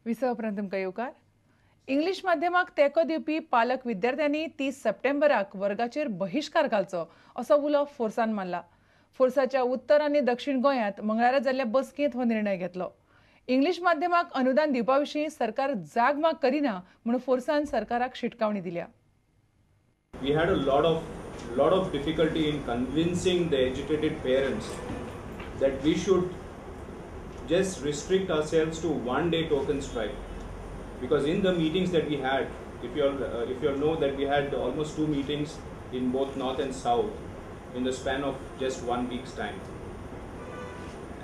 विसवपरांत तुमकां येवकार. इंग्लीश माध्यमाक तेंको दिवपी पालक विद्यार्थ्यांनी 30 सप्टेंबराक वर्गाचेर बहिष्कार घालचो असो उलो फोर्सान मारला. फोर्साच्या उत्तर आनी दक्षिण गोंयांत मंगळारा जाल्ल्या बसकेंत हो निर्णय घेतलो. इंग्लीश माध्यमाक अनुदान दिवपा विशीं सरकार जाग माग करिना म्हूण फोर्सान सरकाराक शिटकावणी दिल्या. We had a lot of difficulty in convincing the agitated parents that we should just restrict ourselves to one day token strike, because in the meetings that we had, if you all know that we had almost 2 meetings in both north and south in the span of just 1 week's time,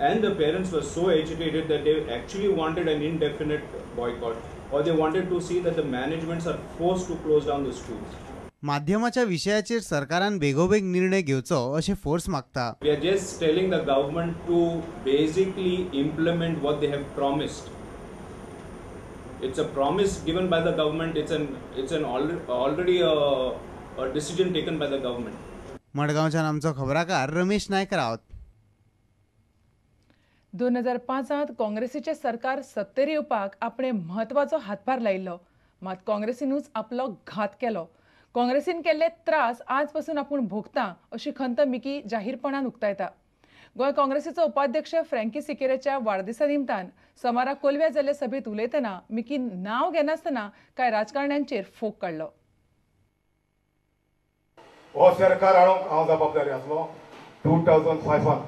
and the parents were so agitated that they actually wanted an indefinite boycott, or they wanted to see that the managements are forced to close down the schools. माध्यमाच्या विषयाचेर सरकारान बेगोबेग निर्णय घेवचो अशें force मागता. We are just telling the government to basically implement what they have promised. It's a promise given by the government. It's an already a decision taken by the government. मडगांवच्यान आमचो खबराकार रमेश नायक रावत. 2005 काँग्रेसीचे सरकार सत्तेर येवपाक आपणे म्हत्वाचो हातभार लायिल्लो, मात काँग्रेसीनूच आपलो घात केलो. काँग्रेसीन केल्ले त्रास आज पासून आपूण भोगता अशी खंत मिकी जाहीरपणान उक्तायता. गोंय काँग्रेसीचो उपाध्यक्ष फ्रँकी सिकेरेच्या वाडदिसा निमतान सोमारा कोलव्या जाल्ले सभेत उलयतना मिकी नांव घेनासतना कांय राजकारण्यांचेर फोग काडलो. हो सरकार हाडूंक हांव जबाबदारी आसलो 2005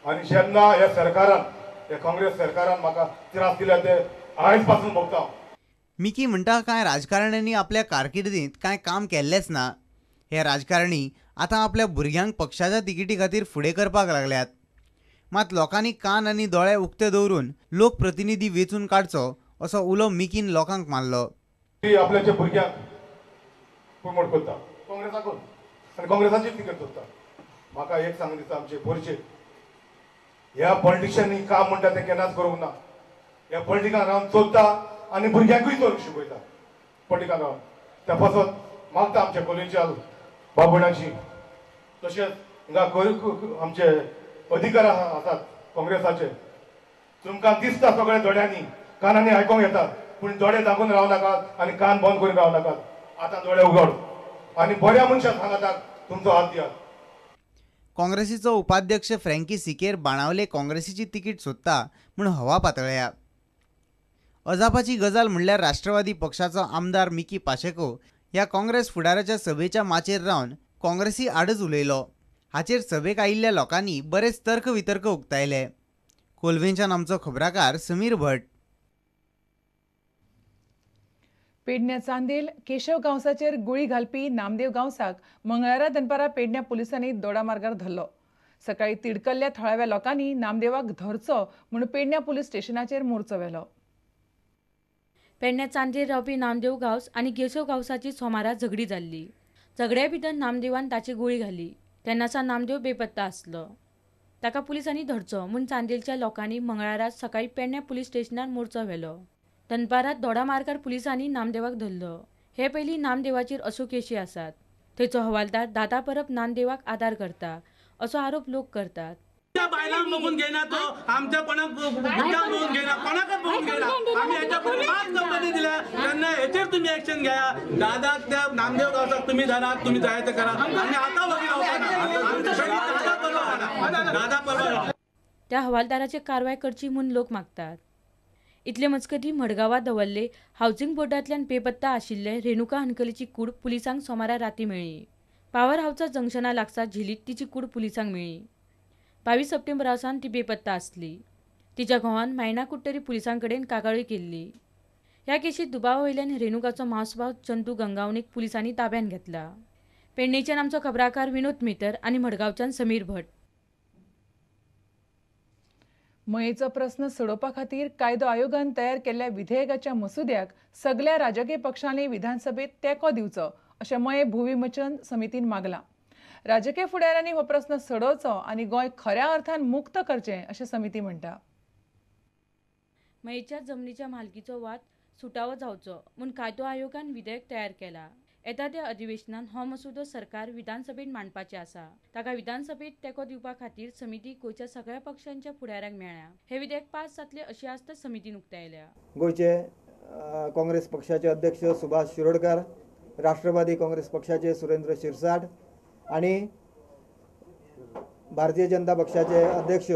आनी जेन्ना ह्या सरकारान ह्या काँग्रेस सरकारान म्हाका त्रास दिले ते आयज पासून भोगता. मिकी म्हणटा काय राजकारण्यांनी आपल्या कारकिर्दींत कांय काम केल्लेच ना. हे राजकारणी आतां आपल्या भुरग्यांक पक्षाच्या तिकिटी खातीर फुडें करपाक लागल्यात. मात लोकांनी कान आनी दोळे उक्ते दवरून लोकप्रतिनिधी वेंचून काडचो असो उलो मिकीन लोकांक मारलो. आपल्याच्या भुरग्यांक प्रमोट करता काँग्रेसाकून आनी काँग्रेसाची तिकेट सोदता. म्हाका एक सांग दिता, आमचे पोरचे ह्या पॉलिटिशियनांनी काम म्हणटा ते केन्नाच करूंक ना. ह्या पॉलिटिकान रावन चोरता आनी भुरग्यांकूय चोरूंक शिकयता. पॉलिटिकान रावन त्या पासत मागता आमच्या कॉलेजीच्या बाबणाची. तशेंच हिंगा आमचे अधिकार आसात काँग्रेसाचे. तुमकां दिसता सगळे दोळ्यांनी कानांनी आयकूंक येता, पूण दोळे धांपून राव नाकात आनी कान बंद करून राव नाकात. आतां दोळे उगड आनी बऱ्या मनशाक सांगात तुमचो हात दियात. काँग्रेसीचो उपाध्यक्ष फ्रँकी सिकेर बाणावले काँग्रेसीची तिकीट सोदता म्हूण हवा पातळ्ळ्या. अजापाची गजाल म्हणल्यार राष्ट्रवादी पक्षाचो आमदार मिकी पाशेको ह्या काँग्रेस फुडाऱ्याच्या सभेच्या माचेर रावन काँग्रेसी आडच उलयलो. हाचेर सभेक आयिल्ल्या लोकांनी बरेच तर्क वितर्क उक्तायले. कोलवेंच्यान आमचो खबराकार समीर भट. पेडण्या चांदेल केशव गांवसाचेर गुळी घालपी नामदेव गांवसाक मंगळारा दनपारा पेडण्या पुलिसांनी दोडा मार्गार धरलो. सकाळी तिडकल्ल्या थळाव्या लोकांनी नामदेवाक धरचो म्हूण पेडण्या पुलीस स्टेशनाचेर मोर्चो व्हेलो. पेडण्या चांदेर रावपी नामदेव गांवस आनी केशव गांवसाची सोमारा झगडी जाल्ली. झगड्या भितर नामदेवान ताची गुळी घाली. तेन्नाचा नामदेव बेपत्ता आसलो. ताका पुलिसांनी धरचो म्हूण चांदेलच्या लोकांनी मंगळारा सकाळी पेडण्या पुलीस स्टेशनार मोर्चो व्हेलो. दनपारात दोडा मार्गार पुलिसांनी नामदेवाक धरलो. हे पयलीं नामदेवाचेर अशो केशी आसात. थंयचो हवालदार दादा परब नामदेवाक आदार करता असो आरोप लोक करतात. बायलांक बघून घेना, तो आमच्या कोणाक बघून घेना, कोणाकच बघून घेना. आम्ही याच्याकडे 5 कंपनी दिल्या, त्यांना याचेर तुम्ही ऍक्शन घ्या. दादाक त्या नामदेव गावसाक तुम्ही धरा, तुम्ही जायचं करा. आणि आता दादा त्या हवालदाराचेर कारवाय करची म्हूण लोक मागतात. इतले मजगतीं मडगांवां दवरले हावसिंग बोर्डांतल्यान बेपत्ता आशिल्ले रेणुका हनकलेची कूड पुलिसांक सोमारा राती मेळ्ळी. पावर हावसा जंक्शना लागसा झिलीत तिची कूड पुलिसांक मेळ्ळी. 22 सप्टेंबरासान ती बेपत्ता आसली. तिच्या घोवान मायना कुट्टरी पुलिसां कडेन कागाळी केल्ली. ह्या केशीत दुबावा वयल्यान रेणुकाचो मावसभाव चंदू गंगावणेक पुलिसांनी ताब्यात घेतला. पेडणेच्यान आमचो खबराकार विनोद मेतर आनी मडगांवच्यान समीर भट. मयेचो प्रस्न सोडोवपा खातीर कायदो आयोगान तयार केल्ल्या विधेयकाच्या मसुद्याक सगळ्या राजकीय पक्षांनी विधानसभेत तेंको दिवचो अशें मये भुविमोचन समितीन मागलां. राजकीय फुडाऱ्यांनी हो प्रस्न सोडोवचो आनी गोंय खऱ्या अर्थान मुक्त करचें अशें समिती म्हणटा. मयेच्या जमनीच्या मालकीचो वाद सुटावो जावचो म्हूण कायदो आयोगान विधेयक तयार केला. येता त्या अधिवेशनात हो मसुदो सरकार विधानसभेत मांडपाचे आसा. ताका विधानसभेत तेको दिवपा खातीर समिती गोंयच्या सगळ्या पक्षांच्या फुडाऱ्यांक मेळ्ळ्या. हे विधेयक पास जातले अशी आस्त समितीन उक्तायल्या. गोयचे काँग्रेस पक्षाचे अध्यक्ष सुभाष शिरोडकर, राष्ट्रवादी काँग्रेस पक्षाचे सुरेंद्र शिरसाट आणि भारतीय जनता पक्षाचे अध्यक्ष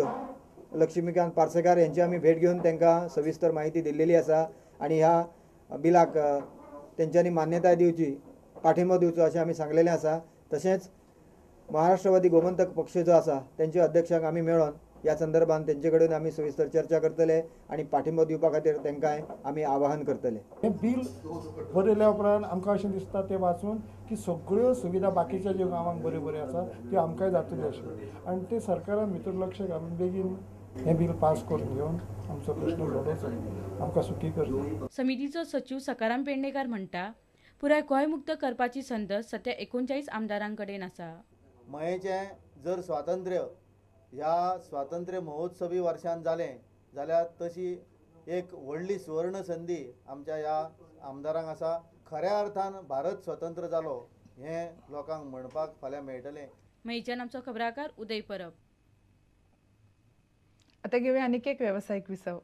लक्ष्मीकांत पार्सेकार यांची आम्ही भेट घेऊन त्यांना सविस्तर माहिती दिलेली आसा आणि ह्या बिलाक त्यांच्यानी मान्यताय दिवची, पाठिंबो दिवचो अशें आमी सांगलेलें आसा. तशेंच महाराष्ट्रवादी गोमंतक पक्ष जो आसा त्यांचे अध्यक्षांक आमी मेळोन ह्या संदर्भात तेंचे कडेन आमी सविस्तर चर्चा करतले आणि पाठिंबो दिवपा खातीर तेंकांय आमी आवाहन करतले. हे बिल बरयल्या उपरांत आमकां अशें दिसता ते वाचून की सगळ्यो सुविधा बाकीच्या ज्यो गांवांक बऱ्यो आसा त्यो आमकांय जातल्यो अश्यो आनी ते सरकारान भितर लक्ष घालून बेगीन हे बिल पास करून घेवन आमचो प्रश्न सोडोवचो, आमकां सुखी करचो. समितीचो सचिव सकाराम पेडणेकार म्हणटा, पुराय गोंय मुक्त करपाची संद सध्या 39 आमदारांक कडेन आसा. मयेचें जर स्वातंत्र्य ह्या स्वातंत्र्य महोत्सवी वर्षान जालें जाल्यार तशी एक व्हडली सुवर्ण संदी आमच्या ह्या आमदारांक आसा. खऱ्या अर्थान भारत स्वतंत्र जालो हें लोकांक म्हणपाक फाल्यां मेळटलें. मयेच्यान आमचो खबराकार उदय परब. आता घेऊया आणखी एक व्यावसायिक विसव.